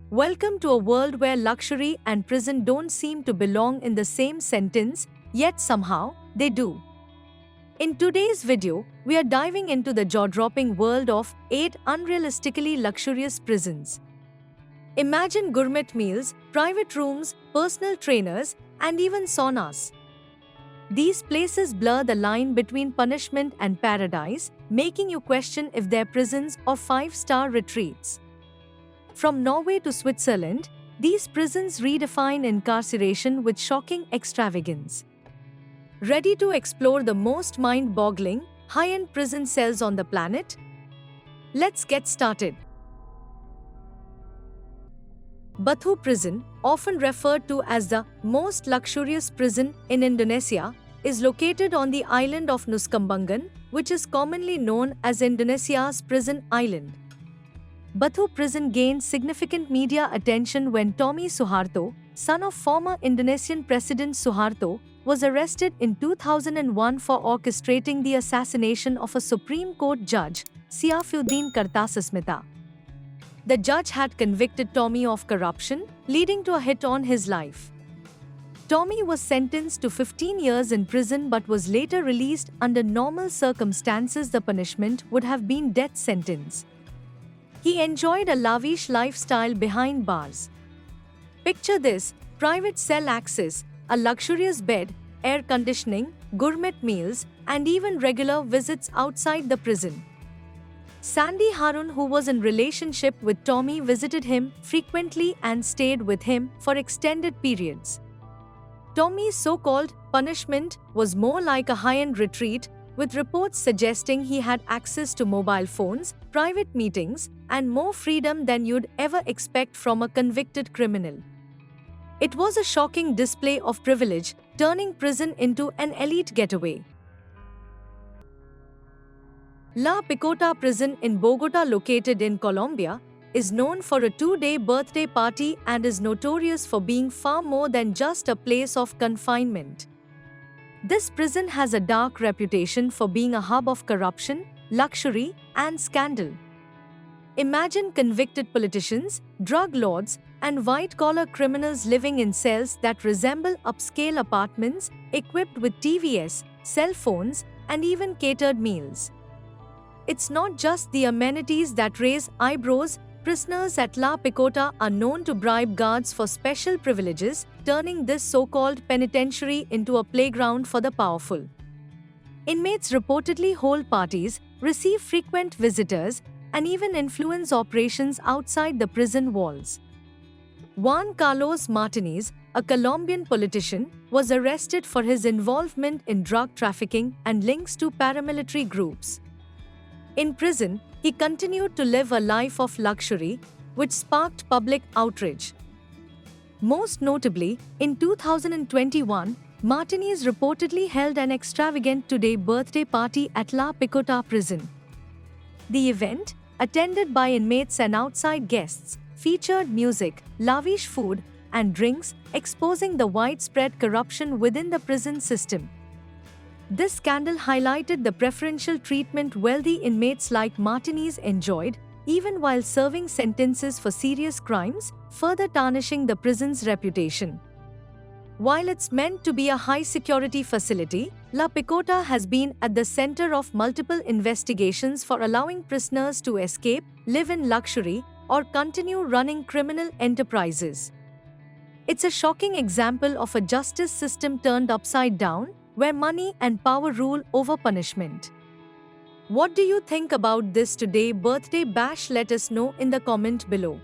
Welcome to a world where luxury and prison don't seem to belong in the same sentence, yet somehow they do. In today's video, we are diving into the jaw-dropping world of 8 unrealistically luxurious prisons. Imagine gourmet meals, private rooms, personal trainers, and even saunas. These places blur the line between punishment and paradise, making you question if they're prisons or five-star retreats. From Norway to Switzerland, these prisons redefine incarceration with shocking extravagance. Ready to explore the most mind-boggling, high-end prison cells on the planet? Let's get started. Batu Prison, often referred to as the most luxurious prison in Indonesia, is located on the island of Nuskambanggan, which is commonly known as Indonesia's prison island. Batu Prison gained significant media attention when Tommy Suharto, son of former Indonesian President Suharto, was arrested in 2001 for orchestrating the assassination of a Supreme Court judge, Syafuddin Kartasasmita. The judge had convicted Tommy of corruption, leading to a hit on his life. Tommy was sentenced to 15 years in prison but was later released under normal circumstances. The punishment would have been death sentence. He enjoyed a lavish lifestyle behind bars. Picture this: private cell access, a luxurious bed, air conditioning, gourmet meals, and even regular visits outside the prison. Sandy Harun, who was in relationship with Tommy, visited him frequently and stayed with him for extended periods. Tommy's so-called punishment was more like a high-end retreat, with reports suggesting he had access to mobile phones, private meetings, and more freedom than you'd ever expect from a convicted criminal. It was a shocking display of privilege, turning prison into an elite getaway. La Picota Prison in Bogota, located in Colombia, is known for a 2-day birthday party and is notorious for being far more than just a place of confinement. This prison has a dark reputation for being a hub of corruption, luxury, and scandal. Imagine convicted politicians, drug lords, and white-collar criminals living in cells that resemble upscale apartments equipped with TVs, cell phones, and even catered meals. It's not just the amenities that raise eyebrows. Prisoners at La Picota are known to bribe guards for special privileges, turning this so-called penitentiary into a playground for the powerful. Inmates reportedly hold parties, receive frequent visitors, and even influence operations outside the prison walls. Juan Carlos Martinez, a Colombian politician, was arrested for his involvement in drug trafficking and links to paramilitary groups. In prison, he continued to live a life of luxury, which sparked public outrage. Most notably, in 2021, Martinez reportedly held an extravagant 2-day birthday party at La Picota Prison. The event, attended by inmates and outside guests, featured music, lavish food, and drinks, exposing the widespread corruption within the prison system. This scandal highlighted the preferential treatment wealthy inmates like Martinez enjoyed, even while serving sentences for serious crimes, further tarnishing the prison's reputation. While it's meant to be a high-security facility, La Picota has been at the center of multiple investigations for allowing prisoners to escape, live in luxury, or continue running criminal enterprises. It's a shocking example of a justice system turned upside down, where money and power rule over punishment. What do you think about this today birthday bash? Let us know in the comment below.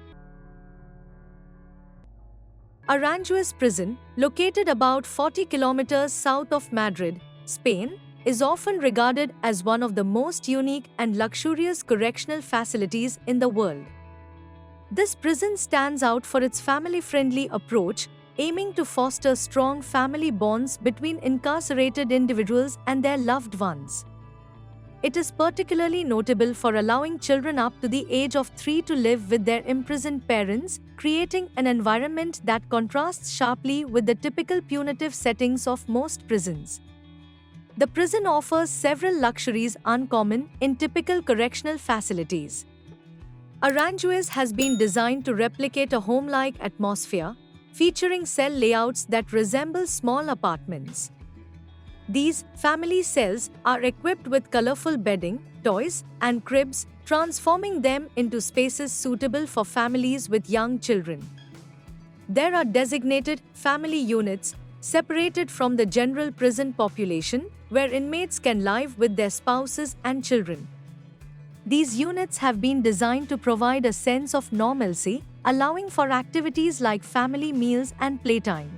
Aranjuez Prison, located about 40 kilometers south of Madrid, Spain, is often regarded as one of the most unique and luxurious correctional facilities in the world. This prison stands out for its family-friendly approach, aiming to foster strong family bonds between incarcerated individuals and their loved ones. It is particularly notable for allowing children up to the age of 3 to live with their imprisoned parents, creating an environment that contrasts sharply with the typical punitive settings of most prisons. The prison offers several luxuries uncommon in typical correctional facilities. Aranjuez has been designed to replicate a home-like atmosphere, featuring cell layouts that resemble small apartments. These family cells are equipped with colorful bedding, toys, and cribs, transforming them into spaces suitable for families with young children. There are designated family units separated from the general prison population where inmates can live with their spouses and children. These units have been designed to provide a sense of normalcy, allowing for activities like family meals and playtime.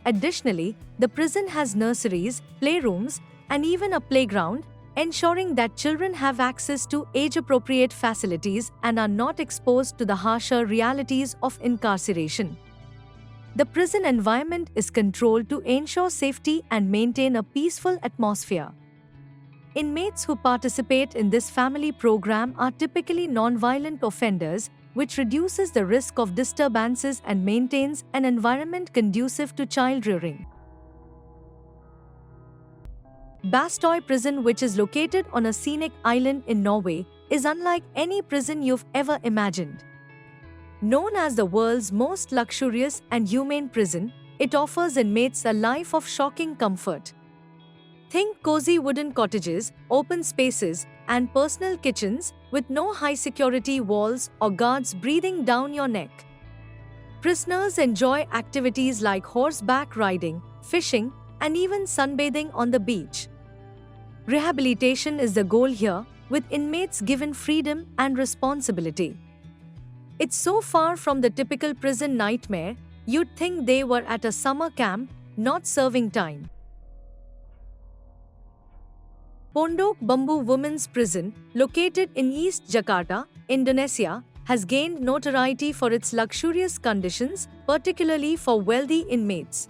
Additionally, the prison has nurseries, playrooms, and even a playground, ensuring that children have access to age-appropriate facilities and are not exposed to the harsher realities of incarceration. The prison environment is controlled to ensure safety and maintain a peaceful atmosphere. Inmates who participate in this family program are typically non-violent offenders, which reduces the risk of disturbances and maintains an environment conducive to child rearing. Bastøy Prison, which is located on a scenic island in Norway, is unlike any prison you've ever imagined. Known as the world's most luxurious and humane prison, it offers inmates a life of shocking comfort. Think cozy wooden cottages, open spaces, and personal kitchens with no high-security walls or guards breathing down your neck. Prisoners enjoy activities like horseback riding, fishing, and even sunbathing on the beach. Rehabilitation is the goal here, with inmates given freedom and responsibility. It's so far from the typical prison nightmare, you'd think they were at a summer camp, not serving time. Pondok Bambu Women's Prison, located in East Jakarta, Indonesia, has gained notoriety for its luxurious conditions, particularly for wealthy inmates.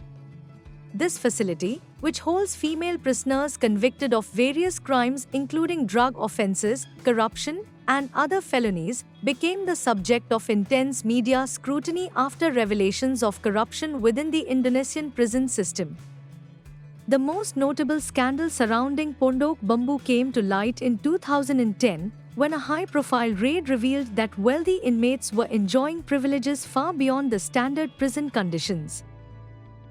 This facility, which holds female prisoners convicted of various crimes including drug offenses, corruption, and other felonies, became the subject of intense media scrutiny after revelations of corruption within the Indonesian prison system. The most notable scandal surrounding Pondok Bambu came to light in 2010 when a high-profile raid revealed that wealthy inmates were enjoying privileges far beyond the standard prison conditions.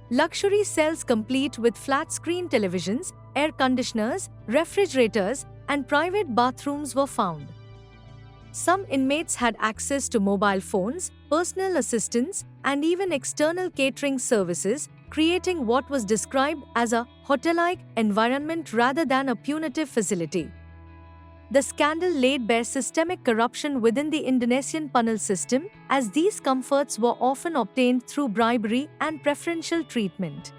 Luxury cells complete with flat-screen televisions, air conditioners, refrigerators, and private bathrooms were found. Some inmates had access to mobile phones, personal assistants, and even external catering services, creating what was described as a hotel-like environment rather than a punitive facility. The scandal laid bare systemic corruption within the Indonesian penal system, as these comforts were often obtained through bribery and preferential treatment.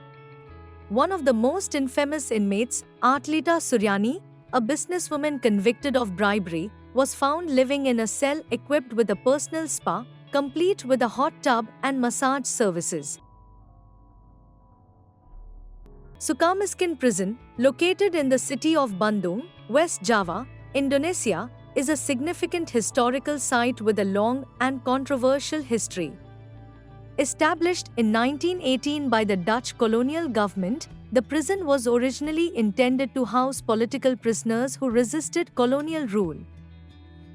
One of the most infamous inmates, Artlita Suryani, a businesswoman convicted of bribery, was found living in a cell equipped with a personal spa, complete with a hot tub and massage services. Sukamiskin Prison, located in the city of Bandung, West Java, Indonesia, is a significant historical site with a long and controversial history. Established in 1918 by the Dutch colonial government, the prison was originally intended to house political prisoners who resisted colonial rule.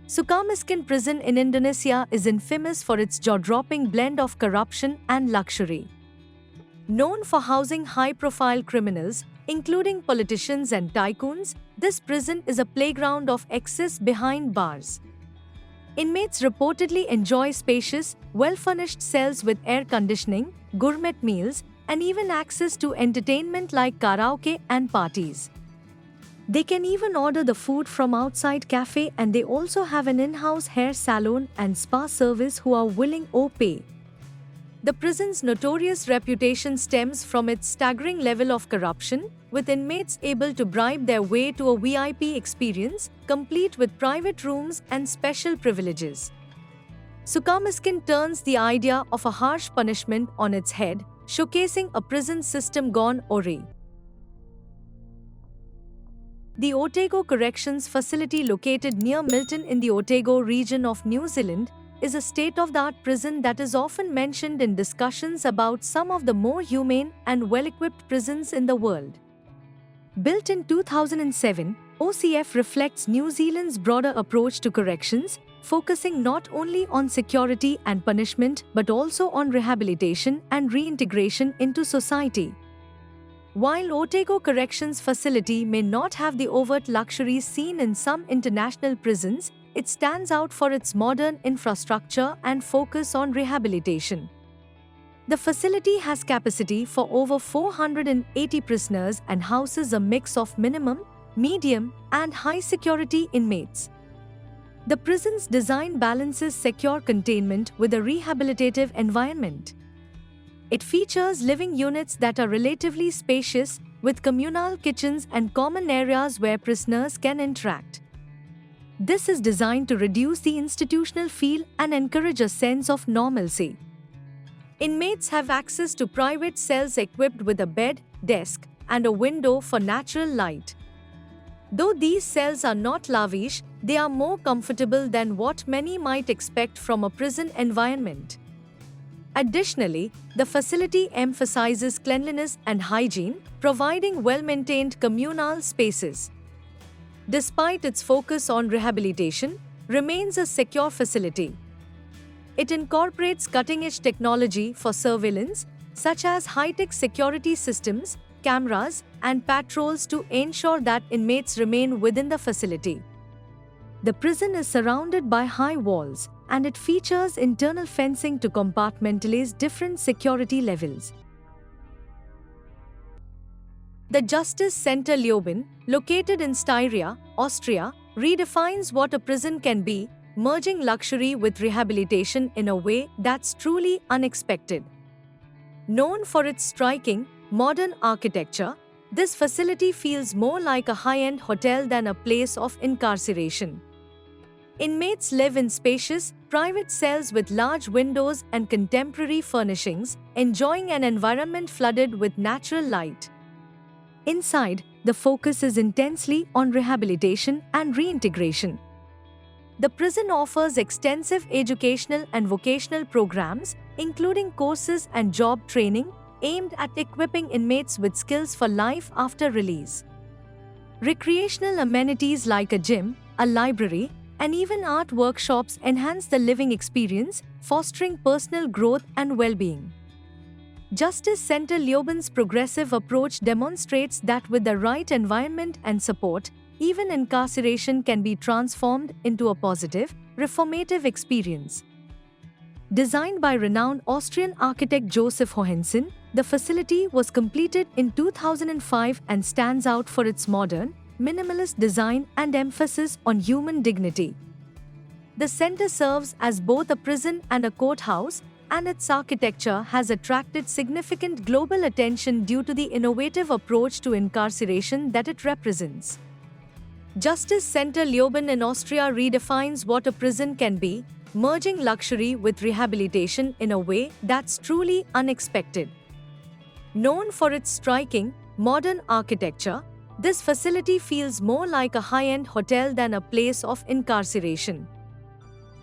Sukamiskin Prison in Indonesia is infamous for its jaw-dropping blend of corruption and luxury. Known for housing high-profile criminals, including politicians and tycoons, this prison is a playground of excess behind bars. Inmates reportedly enjoy spacious, well-furnished cells with air conditioning, gourmet meals, and even access to entertainment like karaoke and parties. They can even order the food from outside cafe, and they also have an in-house hair salon and spa service who are willing to pay. The prison's notorious reputation stems from its staggering level of corruption, with inmates able to bribe their way to a VIP experience, complete with private rooms and special privileges. Sukamiskin turns the idea of a harsh punishment on its head, showcasing a prison system gone awry. The Otago Corrections Facility, located near Milton in the Otago region of New Zealand, is a state-of-the-art prison that is often mentioned in discussions about some of the more humane and well-equipped prisons in the world. Built in 2007, OCF reflects New Zealand's broader approach to corrections, focusing not only on security and punishment but also on rehabilitation and reintegration into society. While Otago Corrections Facility may not have the overt luxuries seen in some international prisons, it stands out for its modern infrastructure and focus on rehabilitation. The facility has capacity for over 480 prisoners and houses a mix of minimum, medium, and high-security inmates. The prison's design balances secure containment with a rehabilitative environment. It features living units that are relatively spacious, with communal kitchens and common areas where prisoners can interact. This is designed to reduce the institutional feel and encourage a sense of normalcy. Inmates have access to private cells equipped with a bed, desk, and a window for natural light. Though these cells are not lavish, they are more comfortable than what many might expect from a prison environment. Additionally, the facility emphasizes cleanliness and hygiene, providing well-maintained communal spaces. Despite its focus on rehabilitation, remains a secure facility. It incorporates cutting-edge technology for surveillance, such as high-tech security systems, cameras, and patrols to ensure that inmates remain within the facility. The prison is surrounded by high walls, and it features internal fencing to compartmentalize different security levels. The Justice Center Leoben, located in Styria, Austria, redefines what a prison can be, merging luxury with rehabilitation in a way that's truly unexpected. Known for its striking, modern architecture, this facility feels more like a high-end hotel than a place of incarceration. Inmates live in spacious, private cells with large windows and contemporary furnishings, enjoying an environment flooded with natural light. Inside, the focus is intensely on rehabilitation and reintegration. The prison offers extensive educational and vocational programs, including courses and job training, aimed at equipping inmates with skills for life after release. Recreational amenities like a gym, a library, and even art workshops enhance the living experience, fostering personal growth and well-being. Justice Center Leoben's progressive approach demonstrates that with the right environment and support, even incarceration can be transformed into a positive, reformative experience. Designed by renowned Austrian architect Joseph Hohensen, the facility was completed in 2005 and stands out for its modern, minimalist design and emphasis on human dignity. The center serves as both a prison and a courthouse, and its architecture has attracted significant global attention due to the innovative approach to incarceration that it represents. Justice Center Leoben in Austria redefines what a prison can be, merging luxury with rehabilitation in a way that's truly unexpected. Known for its striking, modern architecture, this facility feels more like a high-end hotel than a place of incarceration.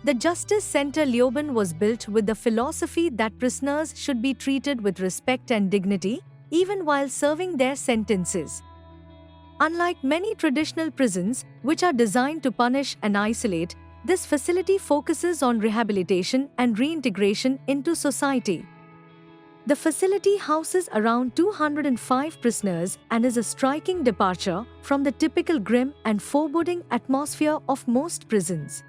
The Justice Center Leoben was built with the philosophy that prisoners should be treated with respect and dignity, even while serving their sentences. Unlike many traditional prisons, which are designed to punish and isolate, this facility focuses on rehabilitation and reintegration into society. The facility houses around 205 prisoners and is a striking departure from the typical grim and foreboding atmosphere of most prisons.